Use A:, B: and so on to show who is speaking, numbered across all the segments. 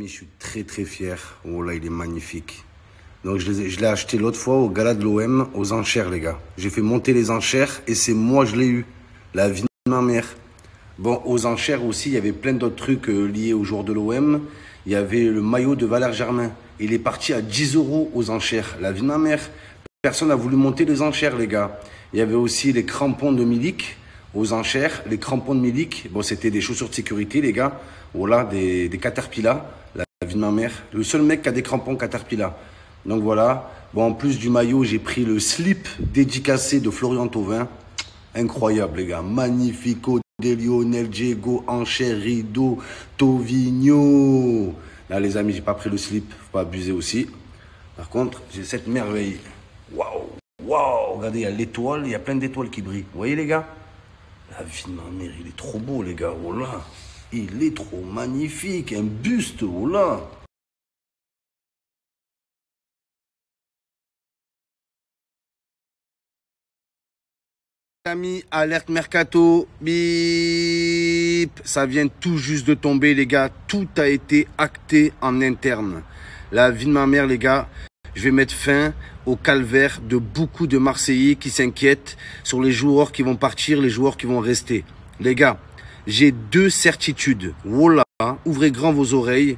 A: Je suis très fier. Oh là, il est magnifique. Donc je l'ai acheté l'autre fois au gala de l'OM aux enchères, les gars. J'ai fait monter les enchères et c'est moi je l'ai eu. La vie de ma mère. Bon, aux enchères aussi, il y avait plein d'autres trucs liés au jour de l'OM. Il y avait le maillot de Valère Germain. Il est parti à 10 € aux enchères. La vie de ma mère. Personne n'a voulu monter les enchères, les gars. Il y avait aussi les crampons de Milik aux enchères. Les crampons de Milik, bon, c'était des chaussures de sécurité, les gars. Voilà, des Caterpillar. La vie de ma mère. Le seul mec qui a des crampons Caterpillar. Donc voilà. Bon, en plus du maillot, j'ai pris le slip dédicacé de Florian Thauvin. Incroyable, les gars. Magnifico de Lionel Diego, enchères, rideau, Tovigno. Là, les amis, j'ai pas pris le slip. Faut pas abuser aussi. Par contre, j'ai cette merveille. Waouh. Regardez, il y a l'étoile. Il y a plein d'étoiles qui brillent. Vous voyez, les gars? La vie de ma mère, il est trop beau, les gars. Oh là. Il est trop magnifique. Un buste. Oh là. Amis, alerte mercato, bip, ça vient tout juste de tomber, les gars. Tout a été acté en interne. La vie de ma mère, les gars. Je vais mettre fin au calvaire de beaucoup de Marseillais qui s'inquiètent sur les joueurs qui vont partir, les joueurs qui vont rester. Les gars, j'ai deux certitudes. Voilà, ouvrez grand vos oreilles.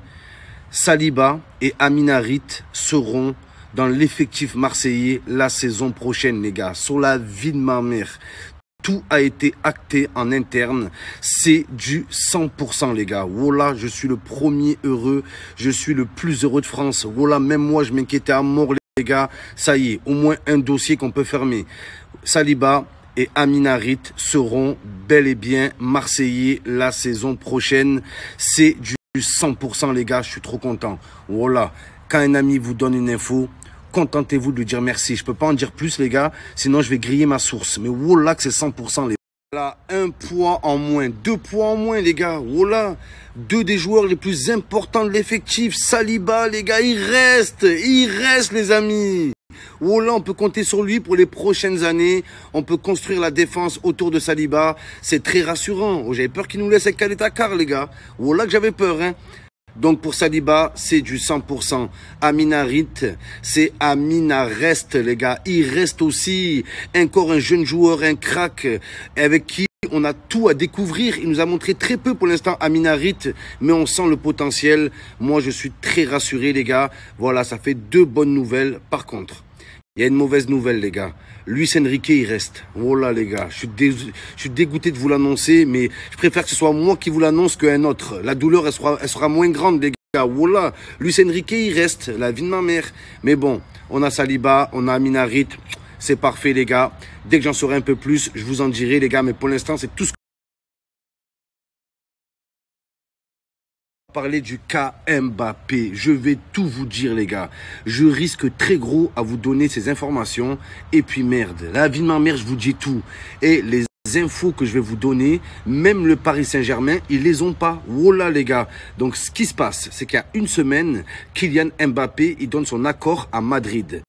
A: Saliba et Amin Harit seront dans l'effectif marseillais la saison prochaine, les gars. Sur la vie de ma mère. Tout a été acté en interne. C'est du 100%, les gars. Voilà, je suis le premier heureux. Je suis le plus heureux de France. Voilà, même moi, je m'inquiétais à mort, les gars. Ça y est, au moins un dossier qu'on peut fermer. Saliba et Amin Harit seront bel et bien marseillais la saison prochaine. C'est du 100%, les gars. Je suis trop content. Voilà. Quand un ami vous donne une info, contentez-vous de lui dire merci. Je peux pas en dire plus, les gars, sinon je vais griller ma source. Mais voilà que c'est 100%, les gars. Là, un poids en moins, 2 poids en moins, les gars. Voilà, deux des joueurs les plus importants de l'effectif. Saliba, les gars, il reste, les amis. Voilà, on peut compter sur lui pour les prochaines années. On peut construire la défense autour de Saliba. C'est très rassurant. Oh, j'avais peur qu'il nous laisse avec Khaled, les gars. Voilà que j'avais peur, hein. Donc pour Saliba, c'est du 100%. Amin Harit, c'est Amin reste, les gars. Il reste aussi encore un jeune joueur, un crack, avec qui on a tout à découvrir. Il nous a montré très peu pour l'instant, Amin Harit, mais on sent le potentiel. Moi, je suis très rassuré, les gars. Voilà, ça fait deux bonnes nouvelles. Par contre, il y a une mauvaise nouvelle, les gars. Luis Enrique, il reste. Oh là, les gars, je suis dégoûté de vous l'annoncer, mais je préfère que ce soit moi qui vous l'annonce qu'un autre. La douleur, elle sera moins grande, les gars. Oh là, Luis Enrique, il reste. La vie de ma mère. Mais bon, on a Saliba, on a Amin Harit. C'est parfait, les gars. Dès que j'en saurai un peu plus, je vous en dirai, les gars. Mais pour l'instant, c'est tout ce que... Parler du cas Mbappé, je vais tout vous dire, les gars. Je risque très gros à vous donner ces informations. Et puis merde, la vie de ma mère, je vous dis tout. Et les infos que je vais vous donner, même le Paris Saint-Germain, ils les ont pas. Voilà, les gars. Donc ce qui se passe, c'est qu'il y a une semaine, Kylian Mbappé, il donne son accord à Madrid.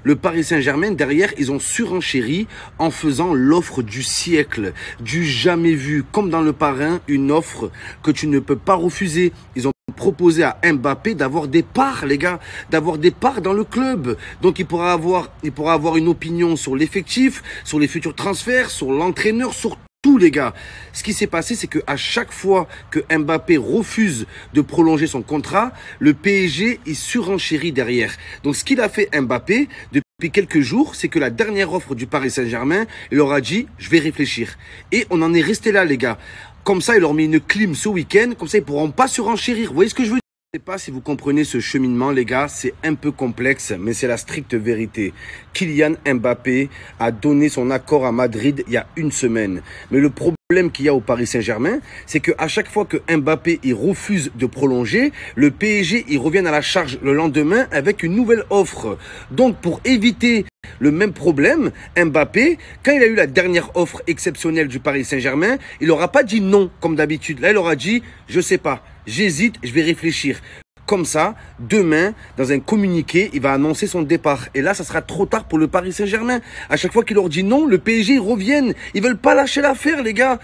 A: Le Paris Saint-Germain, derrière, ils ont surenchéri en faisant l'offre du siècle, du jamais vu, comme dans Le Parrain, une offre que tu ne peux pas refuser. Ils ont proposé à Mbappé d'avoir des parts, les gars, d'avoir des parts dans le club. Donc il pourra avoir une opinion sur l'effectif, sur les futurs transferts, sur l'entraîneur, sur tout, les gars. Ce qui s'est passé, c'est qu'à chaque fois que Mbappé refuse de prolonger son contrat, le PSG, il surenchérit derrière. Donc, ce qu'il a fait Mbappé depuis quelques jours, c'est que la dernière offre du Paris Saint-Germain, il leur a dit, je vais réfléchir. Et on en est resté là, les gars. Comme ça, il leur met une clim ce week-end. Comme ça, ils ne pourront pas surenchérir. Vous voyez ce que je veux dire? Je ne sais pas si vous comprenez ce cheminement, les gars, c'est un peu complexe, mais c'est la stricte vérité. Kylian Mbappé a donné son accord à Madrid il y a une semaine. Mais le problème qu'il y a au Paris Saint-Germain, c'est qu'à chaque fois que Mbappé il refuse de prolonger, le PSG il revient à la charge le lendemain avec une nouvelle offre. Donc pour éviter le même problème, Mbappé, quand il a eu la dernière offre exceptionnelle du Paris Saint-Germain, il n'aura pas dit non comme d'habitude. Là, il aura dit, je sais pas, j'hésite, je vais réfléchir. Comme ça, demain, dans un communiqué, il va annoncer son départ. Et là, ça sera trop tard pour le Paris Saint-Germain. À chaque fois qu'il leur dit non, le PSG, ils reviennent. Ils veulent pas lâcher l'affaire, les gars.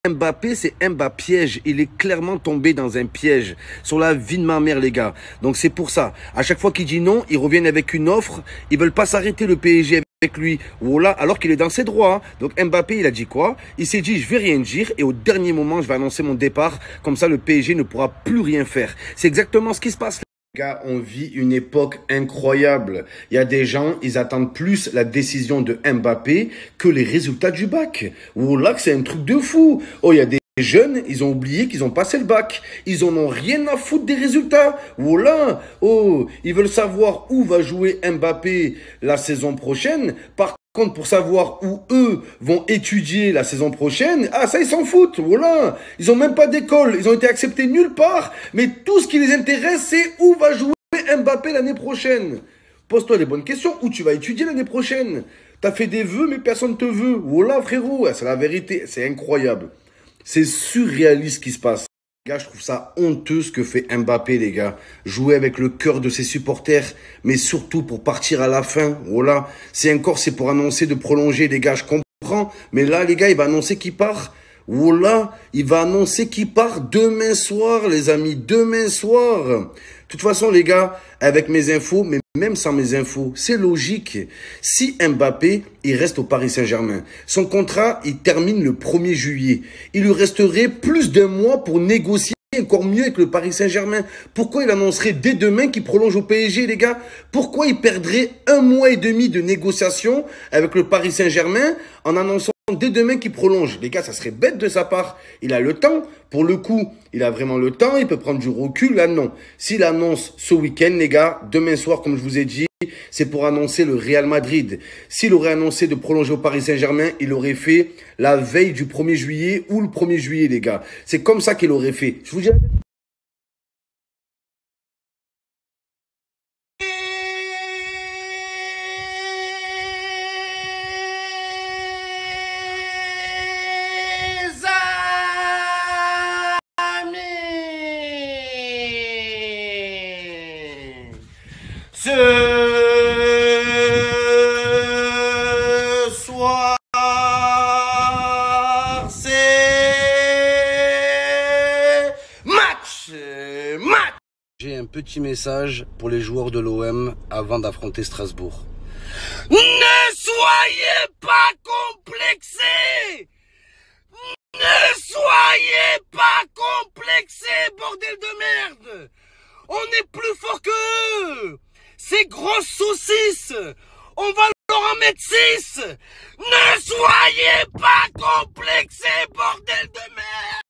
A: Mbappé, c'est Mbappé piège. Il est clairement tombé dans un piège sur la vie de ma mère, les gars. Donc c'est pour ça. À chaque fois qu'il dit non, ils reviennent avec une offre. Ils veulent pas s'arrêter le PSG avec lui. Voilà, alors qu'il est dans ses droits. Donc Mbappé, il a dit quoi? Il s'est dit, je vais rien dire et au dernier moment, je vais annoncer mon départ. Comme ça, le PSG ne pourra plus rien faire. C'est exactement ce qui se passe. Gars, on vit une époque incroyable. Il y a des gens, ils attendent plus la décision de Mbappé que les résultats du bac. Oh là, c'est un truc de fou. Oh, il y a des jeunes, ils ont oublié qu'ils ont passé le bac. Ils en ont rien à foutre des résultats. Oh là, oh, ils veulent savoir où va jouer Mbappé la saison prochaine. Par contre, pour savoir où eux vont étudier la saison prochaine, ah ça ils s'en foutent, voilà. Ils ont même pas d'école, ils ont été acceptés nulle part, mais tout ce qui les intéresse, c'est où va jouer Mbappé l'année prochaine. Pose-toi les bonnes questions, où tu vas étudier l'année prochaine. T'as fait des vœux, mais personne ne te veut. Voilà frérot, c'est la vérité, c'est incroyable. C'est surréaliste ce qui se passe. Les gars, je trouve ça honteux ce que fait Mbappé, les gars. Jouer avec le cœur de ses supporters, mais surtout pour partir à la fin. Voilà. Si encore c'est pour annoncer de prolonger, les gars, je comprends. Mais là, les gars, il va annoncer qu'il part. Voilà. Il va annoncer qu'il part demain soir, les amis. Demain soir. De toute façon, les gars, avec mes infos, mais même sans mes infos, c'est logique. Si Mbappé, il reste au Paris Saint-Germain, son contrat, il termine le 1er juillet. Il lui resterait plus d'un mois pour négocier encore mieux avec le Paris Saint-Germain. Pourquoi il annoncerait dès demain qu'il prolonge au PSG, les gars? Pourquoi il perdrait 1 mois et demi de négociation avec le Paris Saint-Germain en annonçant dès demain qu'il prolonge? Les gars, ça serait bête de sa part. Il a le temps. Pour le coup, il a vraiment le temps. Il peut prendre du recul. Là, non. S'il annonce ce week-end, les gars, demain soir, comme je vous ai dit, c'est pour annoncer le Real Madrid. S'il aurait annoncé de prolonger au Paris Saint-Germain, il aurait fait la veille du 1er juillet ou le 1er juillet, les gars. C'est comme ça qu'il aurait fait. Je vous dis ce soir, c'est match. J'ai un petit message pour les joueurs de l'OM avant d'affronter Strasbourg. Ne soyez pas complexés! Ne soyez pas complexés, bordel de merde! On est plus fort qu'eux! Ces grosses saucisses, on va leur en mettre 6. Ne soyez pas complexés, bordel de merde.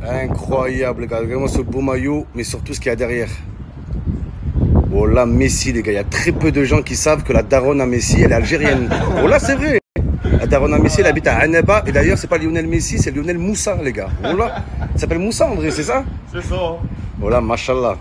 A: Incroyable, les gars. Vraiment ce beau maillot, mais surtout ce qu'il y a derrière. Oh là, Messi, les gars. Il y a très peu de gens qui savent que la daronne à Messi, elle est algérienne. Oh là, c'est vrai. La daronne à Messi, elle habite à Annaba. Et d'ailleurs, c'est pas Lionel Messi, c'est Lionel Moussa, les gars. Oh là. Il s'appelle Moussa, André, c'est ça?
B: C'est ça.
A: Oh là, machallah.